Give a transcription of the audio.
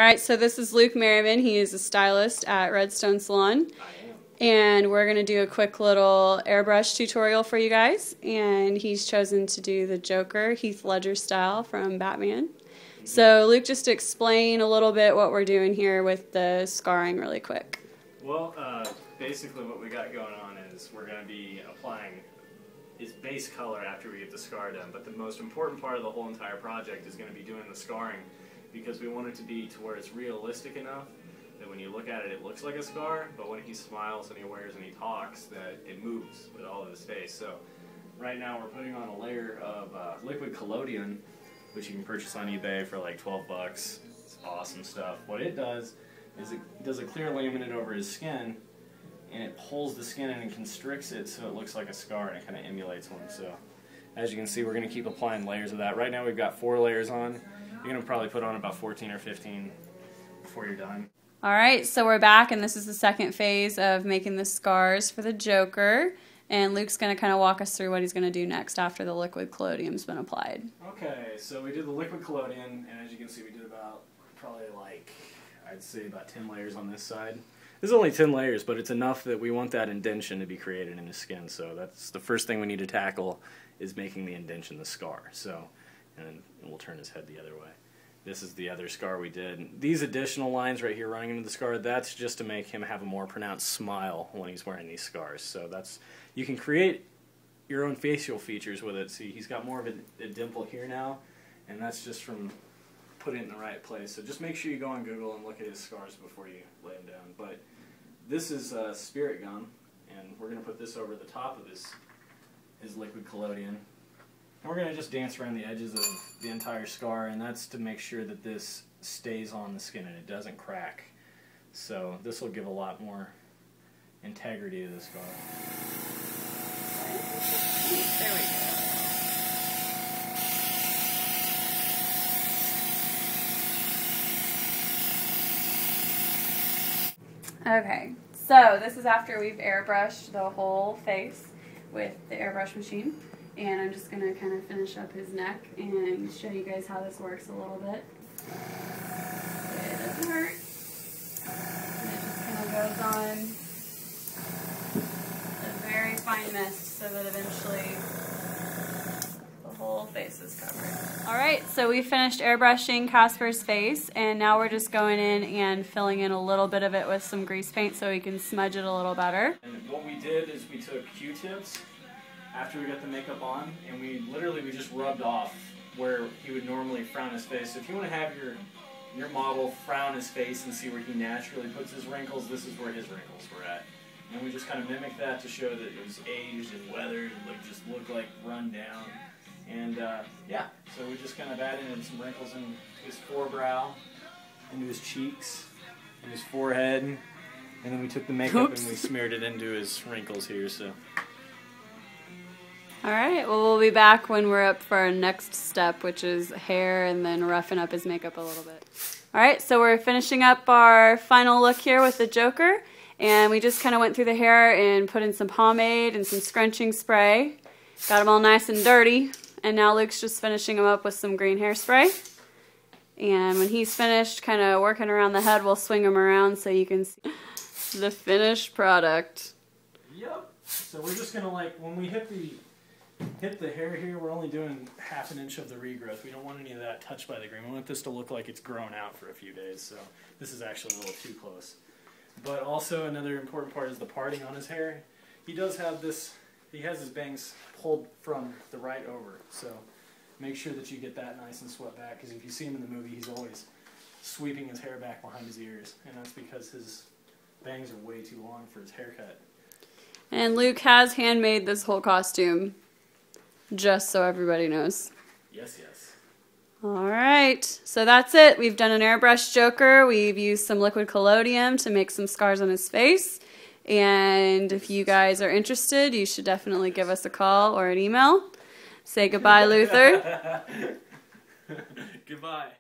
All right, so this is Luke Merriman. He is a stylist at Redstone Salon. And we're going to do a quick little airbrush tutorial for you guys. And he's chosen to do the Joker, Heath Ledger style from Batman. So Luke, just explain a little bit what we're doing here with the scarring really quick. Well, basically what we got going on is we're going to be applying his base color after we get the scar done. But the most important part of the whole entire project is going to be doing the scarring, because we want it to be to where it's realistic enough that when you look at it, it looks like a scar, but when he smiles and he wears and he talks, that it moves with all of his face. So right now we're putting on a layer of liquid collodion, which you can purchase on eBay for like 12 bucks. It's awesome stuff. What it does is it does a clear laminate over his skin, and it pulls the skin in and constricts it so it looks like a scar, and it kind of emulates one. So as you can see, we're going to keep applying layers of that. Right now we've got 4 layers on. You're going to probably put on about 14 or 15 before you're done. All right, so we're back, and this is the second phase of making the scars for the Joker. And Luke's going to kind of walk us through what he's going to do next after the liquid collodium's been applied. Okay, so we did the liquid collodion, and as you can see, we did about probably like, I'd say about 10 layers on this side. This is only 10 layers, but it's enough that we want that indention to be created in his skin. So that's the first thing we need to tackle, is making the indention the scar. So, and then we'll turn his head the other way. This is the other scar we did. These additional lines right here running into the scar, that's just to make him have a more pronounced smile when he's wearing these scars. So that's, you can create your own facial features with it. See, he's got more of a dimple here now, and that's just from putting it in the right place. So just make sure you go on Google and look at his scars before you lay him down. But this is spirit gum, and we're going to put this over the top of his liquid collodion. And we're going to just dance around the edges of the entire scar, and that's to make sure that this stays on the skin and it doesn't crack. So this will give a lot more integrity to the scar. There we go. Okay, so this is after we've airbrushed the whole face with the airbrush machine. And I'm just going to kind of finish up his neck and show you guys how this works a little bit. It doesn't hurt. And it just kind of goes on a very fine mist so that eventually the whole face is covered. Alright, so we finished airbrushing Casper's face, and now we're just going in and filling in a little bit of it with some grease paint so we can smudge it a little better. And what we did is we took Q-tips after we got the makeup on, and we just rubbed off where he would normally frown his face. So if you want to have your model frown his face and see where he naturally puts his wrinkles, this is where his wrinkles were at. And we just kind of mimicked that to show that it was aged and weathered, and just looked like run down. And yeah, so we just kind of added in some wrinkles in his forebrow, into his cheeks, and his forehead, and then we took the makeup and we smeared it into his wrinkles here. So. Alright, well, we'll be back when we're up for our next step, which is hair, and then roughen up his makeup a little bit. Alright, so we're finishing up our final look here with the Joker, and we just kind of went through the hair and put in some pomade and some scrunching spray. Got them all nice and dirty, and now Luke's just finishing them up with some green hairspray. And when he's finished kind of working around the head, we'll swing him around so you can see the finished product. Yep. So we're just going to, like, when we hit the hair here, we're only doing ½ an inch of the regrowth. We don't want any of that touched by the green. We want this to look like it's grown out for a few days, so this is actually a little too close. But also another important part is the parting on his hair. He does have this, he has his bangs pulled from the right over, so make sure that you get that nice and swept back, because if you see him in the movie, he's always sweeping his hair back behind his ears, and that's because his bangs are way too long for his haircut. And Luke has handmade this whole costume. Just so everybody knows. Yes, yes. Alright, so that's it. We've done an airbrush Joker. We've used some liquid collodium to make some scars on his face. And if you guys are interested, you should definitely give us a call or an email. Say goodbye, Luther. Goodbye.